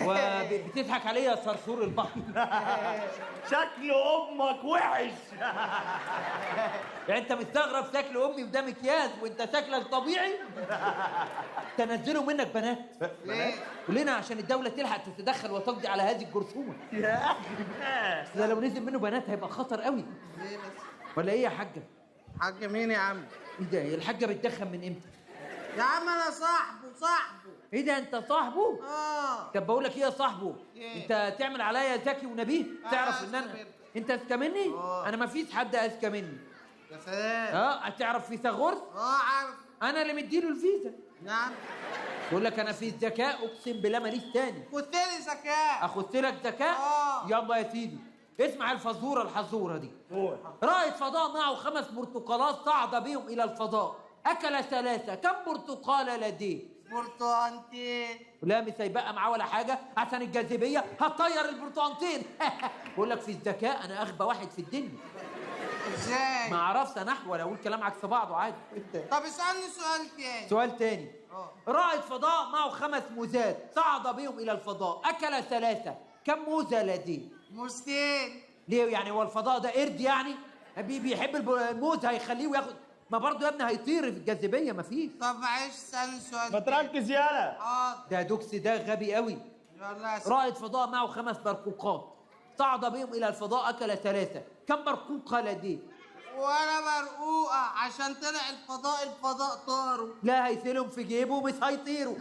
وبتضحك عليا يا صرصور البحر. شكل امك وحش. يعني انت مستغرب شكل امي وده مكياج وانت شكلك طبيعي؟ تنزلوا منك بنات. ليه؟ كلنا عشان الدوله تلحق تتدخل وتقضي على هذه الجرثومه. يا اخي ده لو نزل منه بنات هيبقى خطر قوي. ليه بس؟ ولا ايه يا حاجه؟ حاج مين يا عم؟ ايه ده؟ هي الحاجه بتدخن من امتى؟ يا عم انا صاحبه. ايه ده انت صاحبه؟ طب بقول لك ايه يا صاحبه؟ إيه؟ انت تعمل عليا زكي ونبيه؟ تعرف ان انا انت اذكى مني؟ انا ما فيش حد اذكى مني. يا سلام. هتعرف فيثاغورس؟ عارف. انا اللي مديله الفيزا. نعم. بقول لك انا في الذكاء اقسم بالله ماليش تاني. خدت لي ذكاء. اخدت لك ذكاء؟ يلا يا سيدي اسمع الفزوره الحزوره دي. رائد فضاء معه 5 برتقالات صعد بهم الى الفضاء، اكل 3، كم برتقاله لديه؟ برتقانتين. لا مش هيبقى معاه ولا حاجه عشان الجاذبيه هتطير البرتقانتين. بقول لك في الذكاء انا اغبى واحد في الدنيا. ازاي؟ ما اعرفش نحو ولا اقول كلام عكس بعضه عادي. طب اسالني سؤال تاني. سؤال تاني. رائد فضاء معه 5 موزات صعد بهم الى الفضاء، اكل 3، كم موزه لديه؟ موزتين. ليه يعني هو الفضاء ده قرد يعني؟ بيحب الموز هيخليه وياخد؟ ما برضه يا ابني هيطير في الجاذبيه مفيش. طب معلش اسالني سؤال ما تركز يالا. ده دوكس ده غبي قوي. يلا رائد فضاء معه 5 برقوقات صعد بهم الى الفضاء، اكل 3، كم برقوقه لديه؟ ولا برقوقه عشان طلع الفضاء طاروا. لا هيسيلهم في جيبه مش هيطيروا.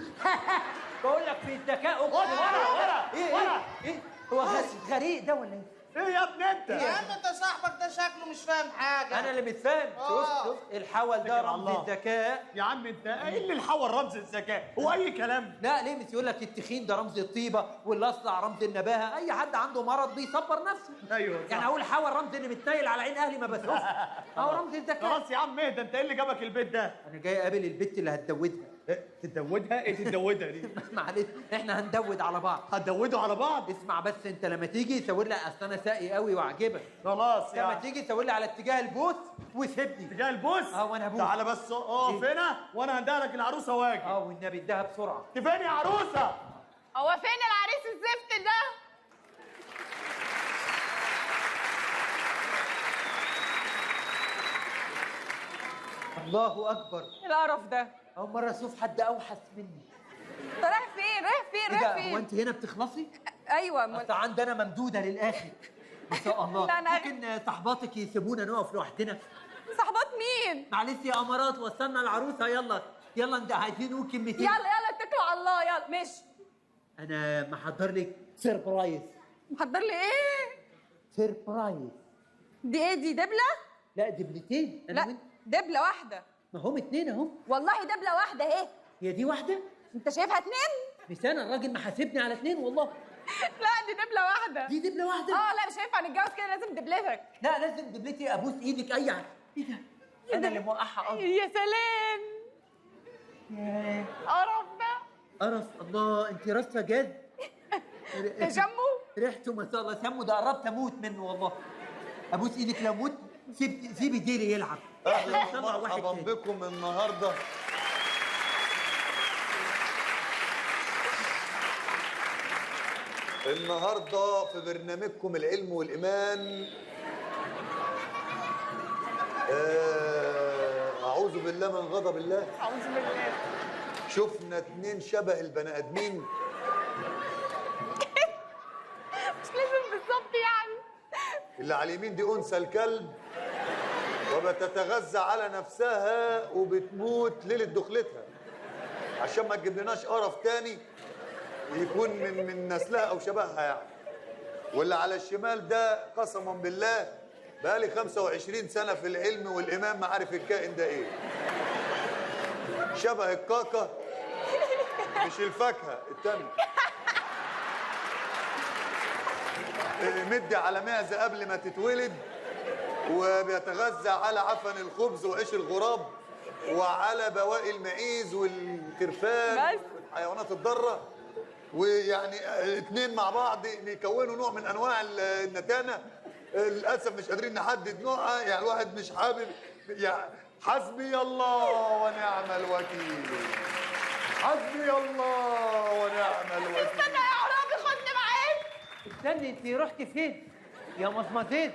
بقول لك في الذكاء ورا ايه هو غريق ده ولا ايه؟ ايه يا ابني انت؟ يا عم انت صاحبك ده شكله مش فاهم حاجه. انا اللي مش فاهم. شوف الحول ده رمز الذكاء. يا عم انت ايه اللي الحول رمز الذكاء؟ هو اي كلام؟ لا ليه مش يقول لك التخين ده رمز الطيبه والاصلع رمز النباهه؟ اي حد عنده مرض بيصبر نفسه. ايوه يعني اقول حول رمز اني متنيل على عين اهلي ما بشوفش. اهو رمز الذكاء. خلاص يا عم اهدى، انت ايه اللي جابك البيت ده؟ انا جاي اقابل البت اللي هتدودها. تدودها؟ ايه تدودها دي؟ معلش احنا هندود على بعض. هتدودوا على بعض؟ اسمع بس انت لما تيجي تسوي لي اصل انا ساقي قوي واعجبك. خلاص لما تيجي تسوي لي على اتجاه البوس وسيبني. اتجاه البوس؟ وانا ابوس. تعالى بس اقف هنا وانا هندهلك العروسه واجي. والنبي اديها بسرعه. انت فين يا عروسه؟ هو فين العريس الزفت ده؟ الله اكبر. ايه القرف ده؟ اول مره اشوف حد اوحش مني. انت رايح فين؟ رايح فين؟ هو انت هنا بتخلصي؟ ايوه اصل عندنا ممدوده للاخر. ما شاء الله. لا أنا ممكن صحباتك يسيبونا نقف لوحدنا؟ صحبات مين؟ معلش يا امارات وصلنا العروسه. يلا انت عايزين نقول كلمتين. يلا اتكلوا على الله. يلا ماشي. انا محضر لك سربرايز. محضر لي ايه؟ سربرايز. دي ايه دي؟ دبله؟ لا دبلتين. لا دبله واحده. ما هم 2 اهو. والله دبله واحده اهي. هي دي واحده؟ انت شايفها 2؟ مش انا الراجل محاسبني على 2 والله. لا دي دبله واحده. دي دبله واحده؟ لا مش هينفع نتجوز كده، لازم دبلتك. لا لازم دبلتي. ابوس ايدك اي حاجه. ايه ده؟ انا اللي موقعها قصدي. يا سلام. ياه قرف ده. قرف. الله انت راسه جد. تشمه؟ ريحته ما شاء الله. سمو ده قربت اموت منه والله. ابوس ايدك لو موت سيبي ديري يلعب. اهلا ومرحبا بكم النهارده. النهارده في برنامجكم العلم والايمان. اعوذ بالله من غضب الله. اعوذ بالله. شفنا 2 شبه البني ادمين. مش لازم بالظبط يعني. اللي على اليمين دي انثى الكلب وبتتغذى على نفسها وبتموت ليله دخلتها عشان ما تجيبلناش قرف تاني يكون من نسلها او شبهها يعني. واللي على الشمال ده قسما بالله بقالي 25 سنه في العلم والايمان ما عارف الكائن ده ايه. شبه الكاكا مش الفاكهه التانيه. مدي على معزه قبل ما تتولد وبيتغذى على عفن الخبز وعيش الغراب وعلى بواقي المعيز والخرفان والحيوانات الضاره. ويعني 2 مع بعض بيكونوا نوع من انواع النتانه. للاسف مش قادرين نحدد نوعها. يعني الواحد مش حابب يعني حسبي الله ونعم الوكيل. حسبي الله ونعم الوكيل. استنى يا عرابي خدني معاك. استني، انت رحتي فين يا مصمتين؟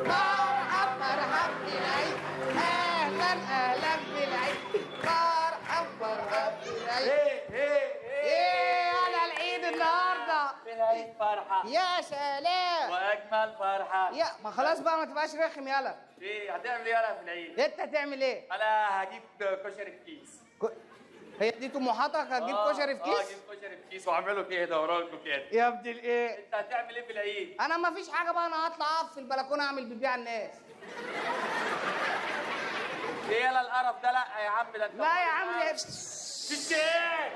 مرحب مرحب بالعيد، اهلا اهلا بالعيد، مرحب بالعيد. ايه على العيد النهارده؟ بالعيد فرحة يا سلام. وأجمل فرحة. يا ما خلاص بقى ما تبقاش رخم يلا. إيه هتعمل إيه يالا في العيد؟ انت هتعمل ايه؟ أنا هجيب كشري في كيس. هي دي طموحاتك هتجيب كشري في كيس؟ هجيب كشري في كيس وأعمله كده وراكم كده. يا ابن الايه؟ أنت هتعمل إيه في العيد؟ انا ما فيش حاجه بقى، انا هطلع اقف في البلكونه اعمل بيبيع الناس. إيه يالا القرف ده؟ لا يا عم ده أنت. لا يا عم يا في الشارع.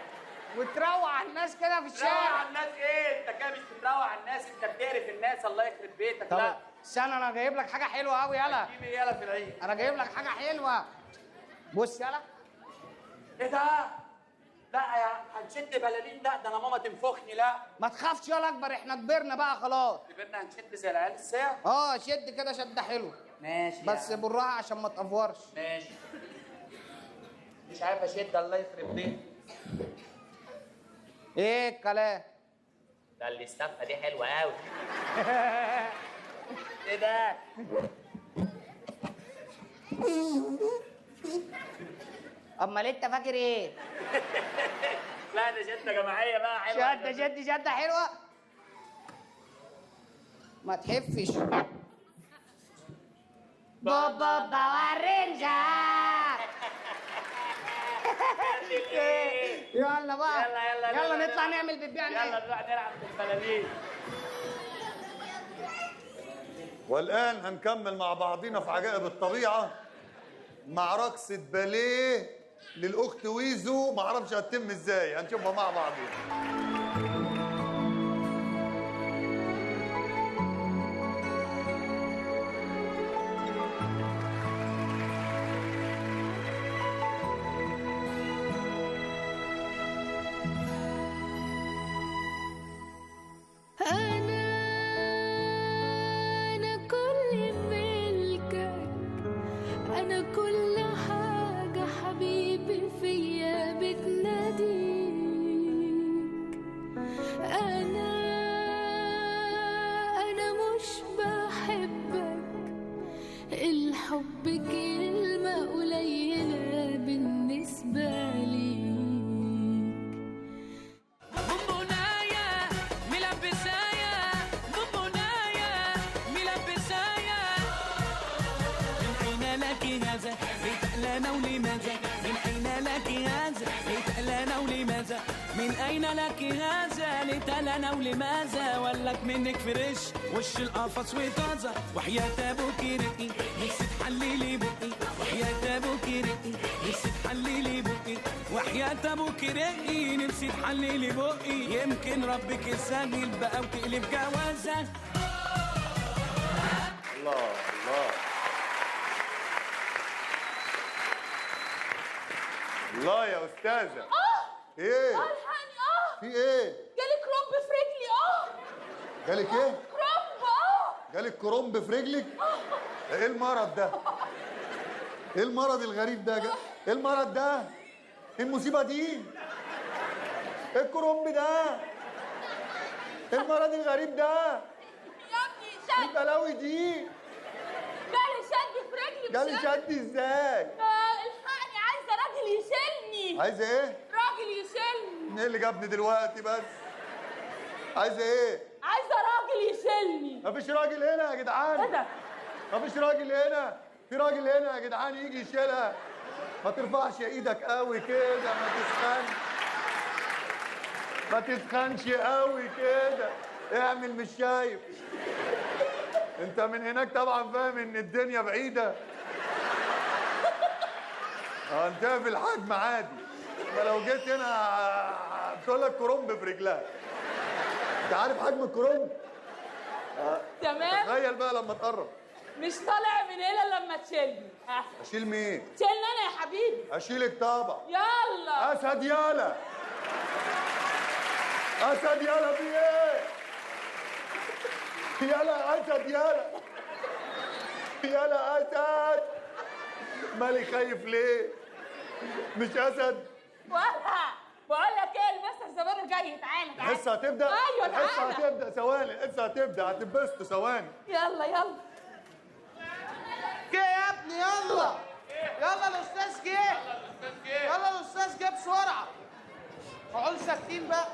وتروع الناس كده في تروع الشارع. الناس إيه؟ أنت كده مش بتروع الناس، أنت بتقرف الناس. الله يخرب بيتك. طب لا. استنى انا جايب لك حاجه حلوه قوي يلا. جيب إيه يالا في العيد؟ انا جايب لك حاجه حلوه. بص يلا. إيه ده؟ لا يا هنشد بلالين. لا ده أنا ماما تنفخني. لا. ما تخافش يلا اكبر، احنا كبرنا بقى خلاص. كبرنا هنشد زي العيال الساعة؟ شد كده شده حلوه. ماشي بس يا عم. بالراحه عشان ما تقفورش. ماشي. مش عارف اشد. الله يخرب بيتك. ايه الكلام؟ ده الاستفه دي حلوه قوي. ايه ده؟ امال انت فاكر ايه؟ لا ده شده جماعيه بقى حلوه. شده حلوه. ما تحفش. بابا باورنجا. يلا بقى. يلا نطلع نعمل بيبيع يلا الناس. نروح نلعب بالبلالين. والآن هنكمل مع بعضنا في عجائب الطبيعة مع رقصة باليه للأخت ويزو. معرفش هتتم ازاي، هنشوفها مع بعضنا. أنا كل ملكك، أنا كل حاجة حبيبي فيا بتناديك. أنا مش بحبك، الحب كلمة قليلة بالنسبة لي. من أين لك هذا لتلنا ولماذا ولك منك فريش وش القفص وطازة وحياة أبوك رقي نفسي تحللي بقي وحياة أبوك رقي نفسي تحللي بقي وحياة أبوك رقي نفسي تحللي بقي يمكن ربك يسهل بقى وتقلب جوازة. الله الله الله يا أستاذة. ايه؟ الحقني في ايه؟ جالي كرومب في رجلي. جالك ايه؟ كرومب. جالك كرنب في رجلك؟ ايه المرض ده؟ ايه المرض الغريب ده؟ ايه المرض ده؟ ايه المصيبة دي؟ ايه الكرنب ده؟ ايه المرض الغريب ده؟ يا ابني ايه شد. البلاوي دي؟ جالي شد في رجلي. جالي شد ازاي؟ الحقني عايزه راجل يشيلني. عايزة ايه؟ راجل يشيلني. ايه اللي جابني دلوقتي بس؟ عايزة ايه؟ عايزه راجل يشيلني. مفيش راجل هنا يا جدعان. ايه ده؟ مفيش راجل هنا. في راجل هنا يا جدعان يجي يشيلها. ما ترفعش ايدك قوي كده، ما تسخنش. ما تسخنش قوي كده. اعمل مش شايف. انت من هناك طبعا فاهم ان الدنيا بعيدة. انت في الحجم عادي. فلو جيت هنا بتقول لك كرنب في رجلها. انت عارف حجم الكرنب؟ تمام. تخيل بقى لما تقرب. مش طالع من هنا لما تشيلني. اشيل مين؟ شيلني انا يا حبيبي. اشيلك طبعا. يلا. اسد يالا. اسد يالا في ايه؟ يالا اسد يالا. يلا اسد. مالي خايف ليه؟ مش اسد. بقول لك ايه، المستر زمان جاي. تعالى تعالى. الحصه هتبدا؟ ايوه الحصه تعالى. هتبدا ثواني، الحصه هتبدا، هتنبسطوا ثواني. يلا يلا. جه يا ابني يلا. يلا الاستاذ جه. يلا الاستاذ جه بسرعه. اقعدوا ساكتين بقى.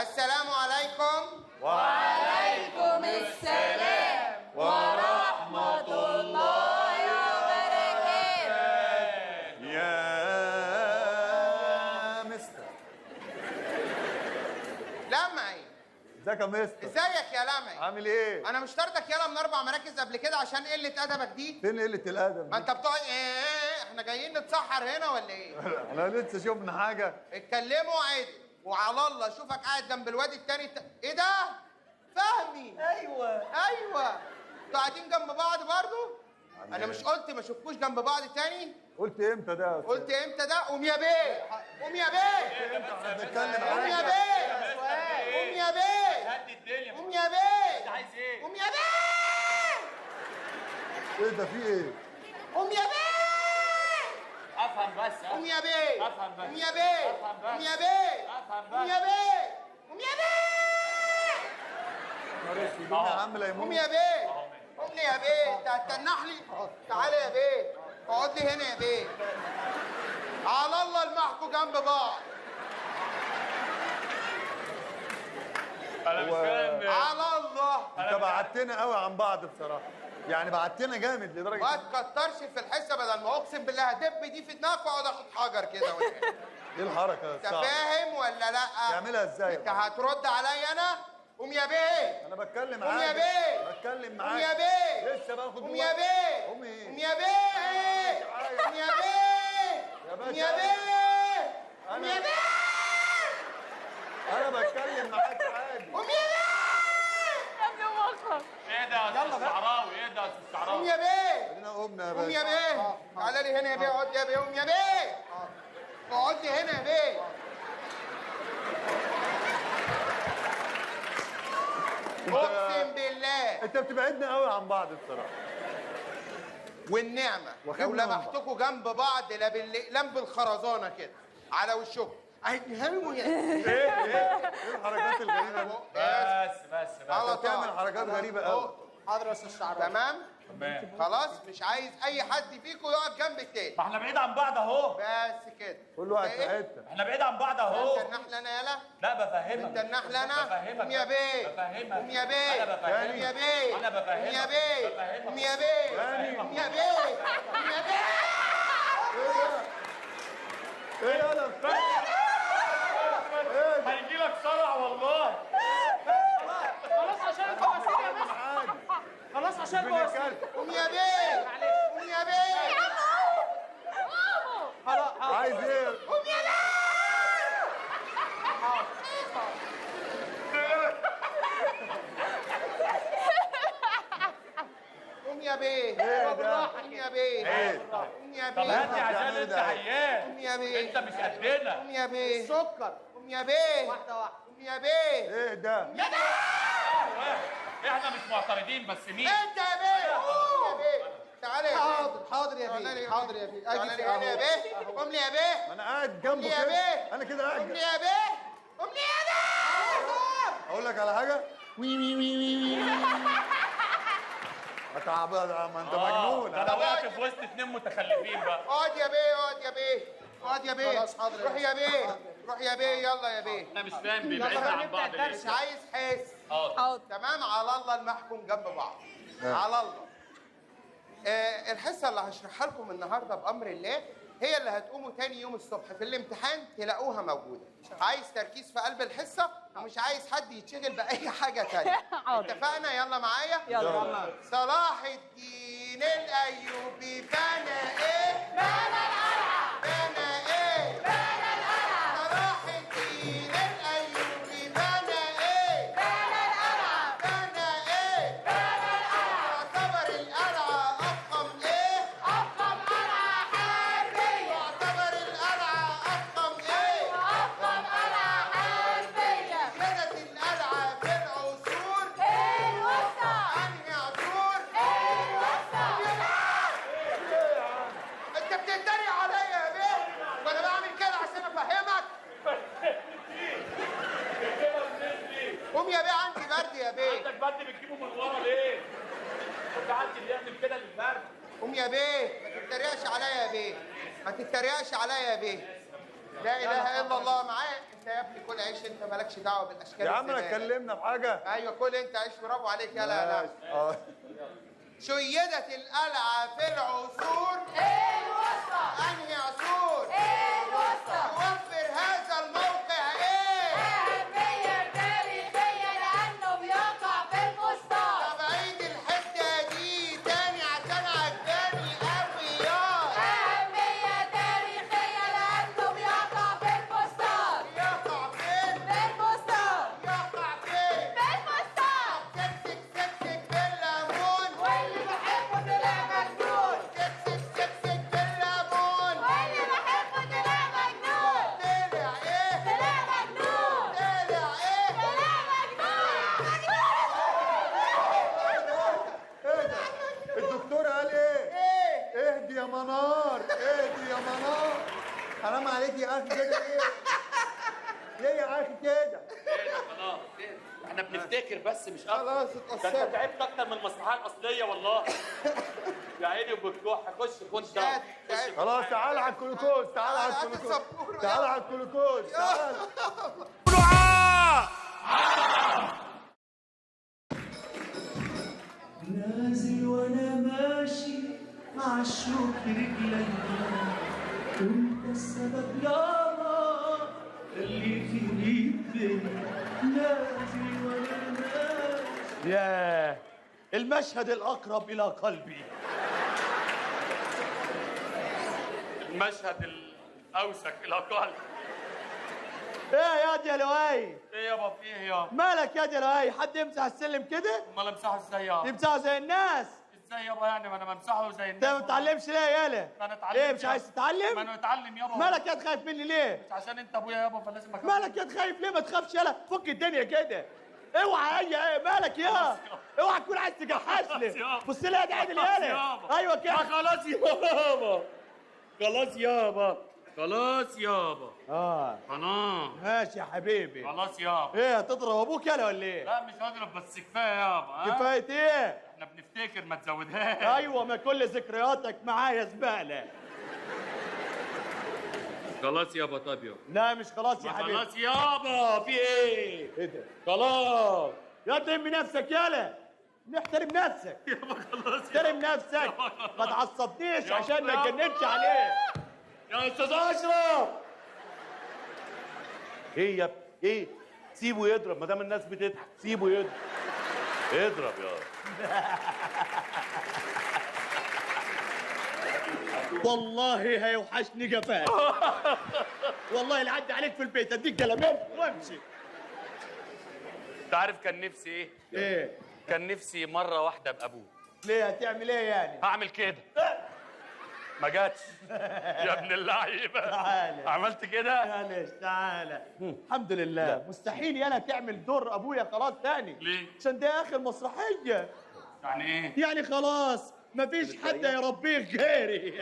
السلام عليكم. وعليكم السلام ورحمة الله وبركاته. يا مستر. لمعي، ازيك يا مستر؟ ازيك يا لمعي؟ عامل ايه؟ انا مش طردك يلا من 4 مراكز قبل كده عشان قله ادبك دي. فين قله الادب؟ ما انت بتوع ايه؟ احنا جايين نتسحر هنا ولا ايه؟ احنا لسه شفنا حاجه. اتكلموا عادي وعلى الله اشوفك قاعد جنب الواد التاني ايه ده؟ فهمي. ايوه ايوه. انتوا قاعدين جنب بعض برضو؟ انا مش قلت ما اشوفكوش جنب بعض تاني؟ قلت امتى ده؟ قلت امتى ده؟ قوم يا بيه. قوم يا بيه. احنا بنتكلم قوم يا عنك. بيه. قوم يا بيه. هدي الدنيا. قوم يا بيه. انت عايز ايه؟ قوم يا بيه. ايه ده في ايه؟ قوم يا بيه. افهم بس. قوم يا بيه. افهم بس. قوم يا بيه. افهم بس. قوم يا بيه. افهم بس. قوم يا بيه. قوم يا بيه. قوم يا عم لا قوم يموت. يا بيه. قوم لي يا بيه. انت هتتنح لي؟ تعالى يا بيه. اقعد لي هنا يا بيه. على الله المحكوا جنب بعض. انا مش فاهم. على الله. انت بعدتنا قوي عن بعض بصراحه، يعني بعدتنا جامد لدرجه ما تكترش في الحصه بدل ما اقسم بالله هدب دي في دماغك واقعد اخد حجر كده ولا ايه؟ ايه الحركه انت الصعبه؟ فاهم ولا لا؟ تعملها ازاي؟ انت هترد عليا انا؟ قوم يا بيه. انا بتكلم قوم معاك. يا بيه. بتكلم معاك. قوم يا بيه. لسه باخد قوم يا بيه. قوم ايه؟ قوم يا بيه. قوم يا بيه. يا قوم باشا يا بيه. قوم يا انا بيه. انا بتكلم معاك عادي. قوم يا بيه. ايه ده يا استاذ الشعراوي؟ ايه ده يا استاذ قوم الشعراوي؟ يا بيه. خلينا قمنا يا قوم يا باشا. بيه. تعالى لي هنا يا بيه. اقعد يا بيه. قوم يا بيه. اقعد لي هنا يا بيه. اقسم بالله انت بتبعدنا قوي عن بعض بصراحه. والنعمه واخدنا لو من بعض. لمحتكوا جنب بعض لا بالاقلام بالخرزانه كده على وشكم. هيتهموا يا ايه الحركات الغريبه دي؟ بس على انت بتعمل طول. حركات غريبه قوي. حاضر يا استاذ الشعراوي. تمام. تمام. خلاص مش عايز اي حد فيكم يقف جنب التاني. ما احنا بعيد عن بعض اهو. بس كده. كل واحد في إيه؟ حته. احنا بعيد عن بعض اهو. انت النحله انا يالا. لا بفهمك. انت النحله انا. بفهمك. قوم يا بيه. بفهمك. قوم يا بيه. انا بفهمك. قوم يا بيه. انا بفهمك. قوم يا بيه. بفهمك. قوم يا بيه. تاني. قوم يا بيه. قوم يا بيه. ايه يلا هيجي لك صرع والله. خلاص عشان البواسير يا باشا. عادي. خلاص عشان البواسير. قوم يا بيه. قوم يا بيه. عايز ايه؟ قوم يا بيه. قوم يا بيه. ايه ده؟ قوم يا بيه. ايه؟ قوم يا طب بيه. هات يا عشان انت عيان. قوم يا بيه. انت مش قدنا. قوم يا بيه. سكر. قوم يا بيه. واحدة واحدة. قوم يا بيه. ايه ده؟ يا بيه. احنا مش معترضين بس مين؟ انت يا بيه. قوم يا بيه. تعالى يا بيه. حاضر يا تعالى بيه. لي. حاضر يا بيه. تعالى لي هنا يا بيه. قوم لي يا بيه. ما انا قاعد قوم جنبه لي يا كده. بيه. انا كده قوم قاعد لي يا بيه. قوم لي يا بيه. اقول لك على حاجه؟ وي وي وي وي وي. ما انت مجنون. ده انا وقعت في وسط 2 متخلفين بقى. اقعد يا بيه. اقعد يا بيه. اقعد يا بيه. خلاص، حاضر يا روح يا بيه. روح يا بيه. يلا يا بيه. انا مش فاهم بيبعدنا عن بعض ليه؟ مش عايز حس. حاضر. تمام. على الله المحكوم جنب بعض. على الله. الحصه اللي هشرحها لكم النهارده بامر الله هي اللي هتقوموا تاني يوم الصبح في الامتحان تلاقوها موجوده. عايز تركيز في قلب الحصه ومش عايز حد يتشغل باي حاجه تانيه. اتفقنا؟ يلا معايا. يلا. صلاح الدين الايوبي بنى ايه؟ بنى القلعه. بنى ايه؟ بنى القلعه. صلاح الدين الايوبي بنى ايه؟ بنى القلعه. بنى ايه؟ بنى القلعه. تعتبر القلعه افخم يا بيه عندي برد يا بيه. عندك برد بتجيبه من ورا ليه؟ انت عندي اللي يعمل كده للبرد. قوم يا بيه، ما تتريقش عليا يا بيه، ما تتريقش عليا يا بيه. لا اله الا الله. معايا انت يا ابني، كل عيش انت، مالكش دعوه بالاشكال. يا عم انا اتكلمنا في حاجه. ايوه كل انت عيش، برافو عليك. يلا شيدت القلعه في العصور الوسطى. انهي عصور؟ الوسطى. يوفر هذا الموقع ايه؟ أهمية تاريخية لأنه بيقع في الفسطاط. طب عيد الحته دي تاني عشان عجباني قوي. أهمية تاريخية لأنه بيقع في الفسطاط. يقع فين؟ في الفسطاط. يقع فين؟ في الفسطاط. سكسك سكسك بالليمون. واللي بحبه طلع مجنون. سكسك سكسك بالليمون. واللي بحبه طلع مجنون. طلع ايه؟ طلع مجنون. طلع ايه؟ طلع ايه ده؟ الدكتور قال ايه؟ ايه؟ اهدي يا منار، اهدي يا منار. حرام عليك يا اخي كده ايه؟ ليه يا اخي كده؟ خلاص احنا بنفتكر بس مش اكتر. خلاص ده انت اتأثرت. تعبت اكتر من المسرحيه الاصليه والله. يا عيني وبتجوع. خش تعبت. خلاص تعال على الجلوكوز، تعال على هات الجلوكوز، السبورة. تعال على الجلوكوز، تعال. نازل وانا ماشي مع الشوك رجلي، وانت السبب يابا اللي في ايدي. نازل وانا ماشي. ياه، المشهد الأقرب إلى قلبي. المشهد الاوسك الى قلب. إيه يا دي يا لؤي؟ ايه يابا في ايه يابا؟ مالك يا دي يا لؤي؟ حد يمسح السلم كده؟ امال امسحه ازاي يابا؟ يمسحه زي الناس؟ ازاي يابا يعني؟ ما انا بمسحه زي أنت الناس. ما بتتعلمش ليه يالا؟ ما انا اتعلمت. إيه مش عايز ما تتعلم؟ انا اتعلم يابا. مالك يا خايف مني ليه؟ مش عشان انت ابويا يابا فلازم اخاف. مالك يا خايف ليه؟ ما تخافش يالا، فك الدنيا كده. اوعى ايه مالك يا؟ اوعى تكون عايز تجحشني. بص لي يا دي عادل يالا. ايوه كده. خلاص يابا. خلاص يابا. خلاص يابا. خلاص. ماشي يا حبيبي. خلاص يابا. ايه هتضرب ابوك يالا ولا ايه؟ لا مش هضرب بس كفايه يابا. ها؟ كفايه ايه؟ احنا بنفتكر ما تزودهاش. ايوه، ما كل ذكرياتك معايا زباله. خلاص يابا. طب يابا. لا مش خلاص يا حبيبي. خلاص يابا. في ايه؟ ايه ده؟ خلاص يا تلم نفسك يالا، نحترم نفسك. يابا. خلاص احترم نفسك، ما تعصبنيش يابا. عشان ما اتجننش عليك. يا استاذ اشرف. ايه يا ايه؟ سيبه يضرب ما دام الناس بتضحك، سيبه يضرب. اضرب يا والله هيوحشني جفاك. والله اللي عدى عليك في البيت اديك جلابيه وامشي. انت عارف كان نفسي ايه؟ ايه؟ كان نفسي مره واحده بابوه. ليه هتعمل ايه يعني؟ هعمل كده. ما جاتش. يا ابن اللعيبه. تعالى. عملت كده. معلش تعالى. الحمد لله. لا. مستحيل يالا تعمل دور ابويا خلاص تاني. ليه؟ عشان ده اخر مسرحيه. يعني ايه؟ يعني خلاص مفيش حد يربيه غيري.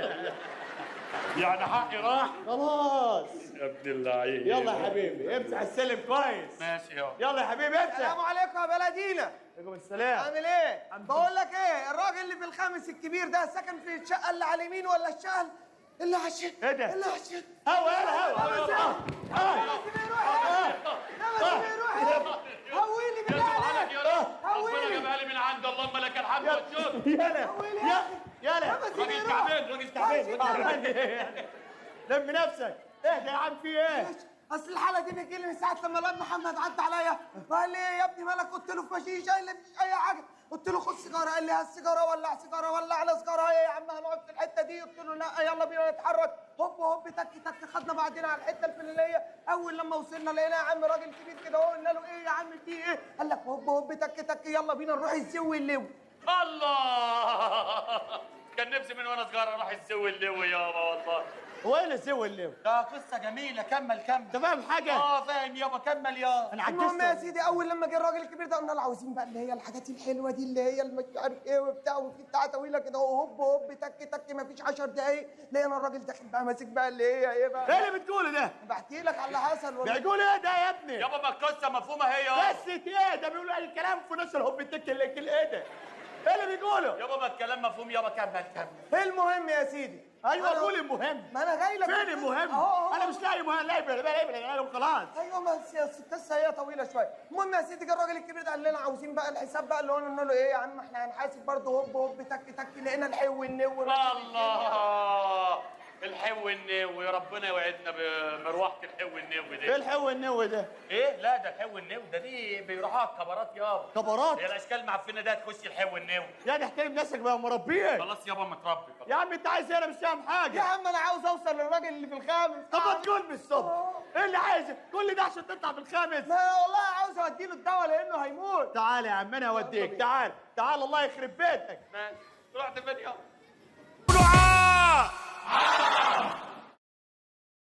يعني حقي راح. خلاص. يا ابن اللعيبه. يلا يا حبيبي امسح السلم كويس. ماشي يابا. يلا يا حبيبي امسح. السلام عليكم يا بلدينا. عليكم السلام. عامل ايه؟ بقول لك ايه، الراجل اللي في الخامس الكبير ده ساكن في الشقه اللي على اليمين ولا الشقه اللي على الشمال؟ ايه ده؟ اللي على الشمال. هوا هويلي بالله عليك. يا رب. ربنا جابها لي من عند الله، لك الحمد والشكر. يلا يلا. راجل تعبان. راجل تعبان. لم نفسك. اهدى يا عم، في ايه؟ اصل الحاله دي بيجي لي من ساعه لما الواد محمد عدى عليا وقال لي يا ابني مالك؟ قلت له مفيش اي حاجه. قلت له خد سيجاره، قال لي هات سيجاره، ولع سيجاره، ولع على سيجاره. يا عم هنقعد في الحته دي؟ قلت له لا يلا بينا نتحرك. هوب هوب تك تك، خدنا بعدين على الحته الفلانيه. اول لما وصلنا لقينا يا عم راجل كبير كده اهو. قلنا له ايه يا عم في ايه؟ قال لك هوب هوب تك تك، يلا بينا نروح نسوي اللو. الله. كان نفسي من وانا صغير اروح السوي اللوي يابا والله. وين الزو اللي ده قصه جميله، كمل كمل. انت فاهم حاجه؟ فاهم يابا، كمل يا. انا المهم يا عجزت. سيدي، اول لما جه الراجل الكبير ده قلنا له عاوزين بقى اللي هي الحاجات الحلوه دي، اللي هي مش عارف ايه وبتاع، وفي بتاع طويله كده هوب هوب تك تك، ما فيش 10 دقايق لقينا الراجل داخل بقى ماسك بقى اللي هي ايه بقى. ايه اللي بتقوله ده؟ بحكي لك على اللي حصل والله. بيقول ايه ده يا ابني؟ يابا ما القصه مفهومه هي. قصه ايه ده؟ بيقولوا اي كلام في نص الهوب التك اللي ايه ده؟ ايه اللي بيقوله؟ يابا ما الكلام مفهوم يابا، كمل كمل. المهم يا سيدي، ايوه قول المهم. ما انا جاي لك. فين المهم؟ اهو انا مش لاقي مهم، لاقي وخلاص. ايوه بس يا القصه هي طويله شويه. المهم يا سيدي، جه الراجل الكبير ده قال لنا عاوزين بقى الحساب بقى، اللي قلنا له ايه يا عم احنا هنحاسب برضه هوب هوب تك تك، لقينا الحو والنو. الله، الحو النو، يا ربنا يوعدنا بمروحه الحو النو دي. ايه الحو النو ده؟ ايه؟ لا ده الحو النو ده دي بيروحوها الكبارات يابا. كبارات؟ هي الاشكال المعفنه ده تخش الحو النو. يا دي احترم نفسك بقى مربيك. خلاص يابا متربي. يا عم انت عايز ايه؟ انا مش فاهم حاجه. يا عم انا عاوز اوصل للراجل اللي في الخامس. طب ما تقول بالصبح. ايه اللي عايز كل ده عشان تطلع في الخامس؟ ما أنا والله عاوز اوديله الدواء لانه هيموت. تعال يا عم انا اوديك. تعال تعال الله يخرب بيتك. ماشي، رحت فين يابا؟ دعاء